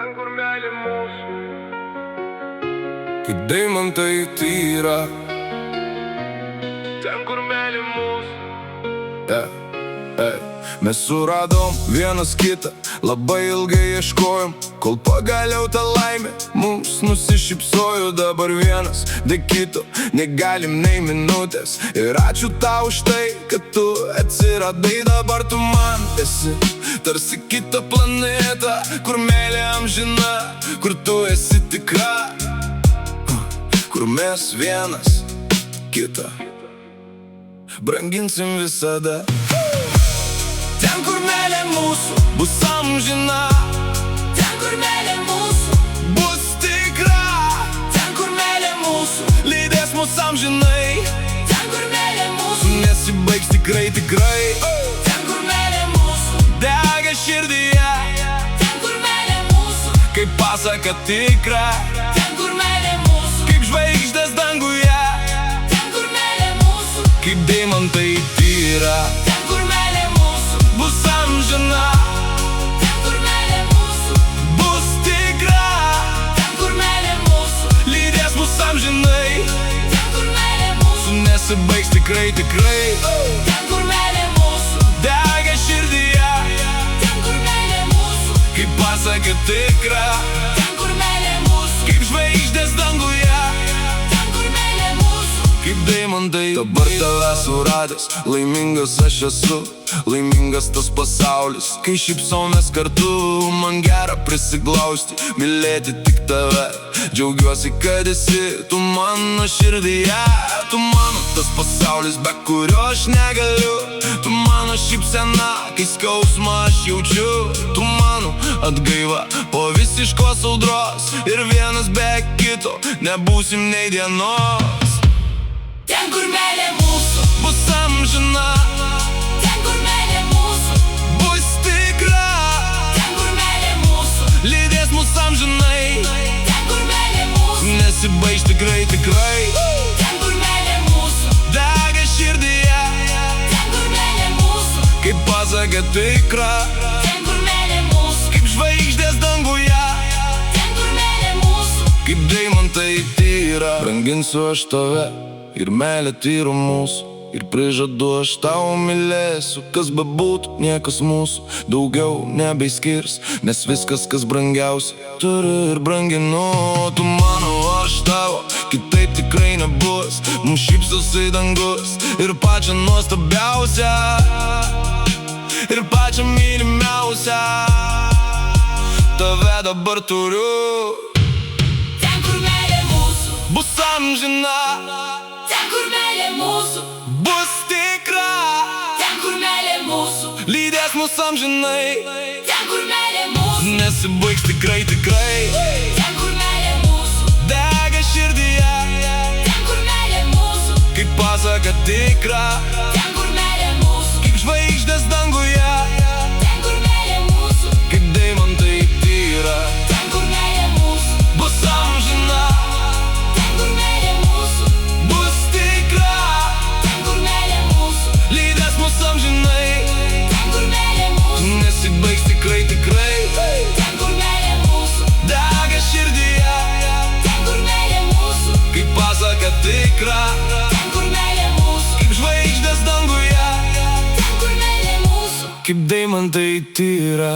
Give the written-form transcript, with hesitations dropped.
ten, kur meilė mūsų. Kaip deimantai tyra, Ten, kur meilė mūsų. Mes suradom vienas kitą, labai ilgai ieškojom, kol pagaliau ta laimė mums nusišypsojo. Dabar vienas dėl kito negalim nei minutės. Ir ačiū tau už tai, kad tu atsiradai. Dabar tu man esi tarsi kita planeta, kur meilė amžina, kur tu esi tikra, kur mes vienas kitą branginsim visada. Ten, kur meilė mūsų bus amžina, Ten, kur meilė mūsų, bus tikra, ten, kur meilė mūsų, lydės mus amžinai, ten, kur meilė mūsų, nesibaigs tikrai, tikrai. ten, kur meilė mūsų, Dega širdyje, ten, kur meilė mūsų, kaip pasaka tikra, ten, kur meilė mūsų, kaip žvaigždės danguje, ten, kur meilė mūsų, kaip deimantai tyra, ten, kur meilė mūsų, bus amžina, ten, kur meilė mūsų, bus tikra, ten, kur meilė mūsų, lydės mus amžinai, ten, kur meilė mūsų, nesibaigs tikrai, tikrai. ten, kur meilė mūsų, Dega širdyje, ten, kur meilė mūsų, kaip pasaka tikra, ten, kur meilė mūsų, kaip žvaigždės danguje, ten, kur meilė mūsų, kaip deimantai. Dabar tave suradęs, laimingas aš esu, laimingas tas pasaulis, kai šypsomės kartu. Man gera prisiglausti, mylėti tik tave. Džiaugiuosi, kad esi tu mano širdyje. Tu mano tas pasaulis, be kurio aš negaliu. Tu mano šypsena, kai skausmą aš jaučiu. Tu mano atgaiva po visiškos audros, ir vienas be kito nebūsim nei dienos. ten, kur meilė mūsų, Bus amžina, ten, kur meilė mūsų, bus tikra, ten, kur meilė mūsų, lydės mus amžinai, ten, kur meilė mūsų, nesibaigs tikrai, tikrai. ten, kur meilė mūsų, Dega širdyje, ten, kur meilė mūsų, kaip pasaka tikra, ten, kur meilė mūsų, kaip žvaigždės danguje, ten, kur meilė mūsų, kaip deimantai tyra. Branginsiu aš tave ir meilę tyro mūsų, ir prižadu aš tau mylėsiu. Kas bebūtų, niekas mūsų daugiau nebeiskirs, nes viskas, kas brangiausia, turiu ir branginu. Tu mano, aš tavo, kitaip tikrai nebus. Mums šypsosi dangus ir pačią nuostabiausią, ir pačią mylimiausią. Tave dabar turiu, ten, kur meilė mūsų, bus amžina, ten, kur meilė mūsų, bus tikra, ten, kur meilė mūsų, lydės mus amžinai, ten, kur meilė mūsų, nesibaigs tikrai, tikrai. ten, kur meilė mūsų, Dega širdyje, ten, kur meilė mūsų, kaip pasaka tikra, ten, kur meilė mūsų, kaip žvaigždės danguje, ten, kur meilė mūsų, kaip deimantai tyra, ten, kur meilė mūsų, bus amžina, ten, kur meilė mūsų, bus tikra, ten, kur meilė mūsų, lydės mus amžinai, ten, kur meilė mūsų, nesibaigs tikrai, tikrai. ten, kur meilė mūsų, Dega širdyje, ten, kur meilė mūsų, kaip pasaka tikra, ten, kur meilė mūsų, kaip žvaigždės danguje, ten, kur meilė mūsų, kaip deimantai tyra.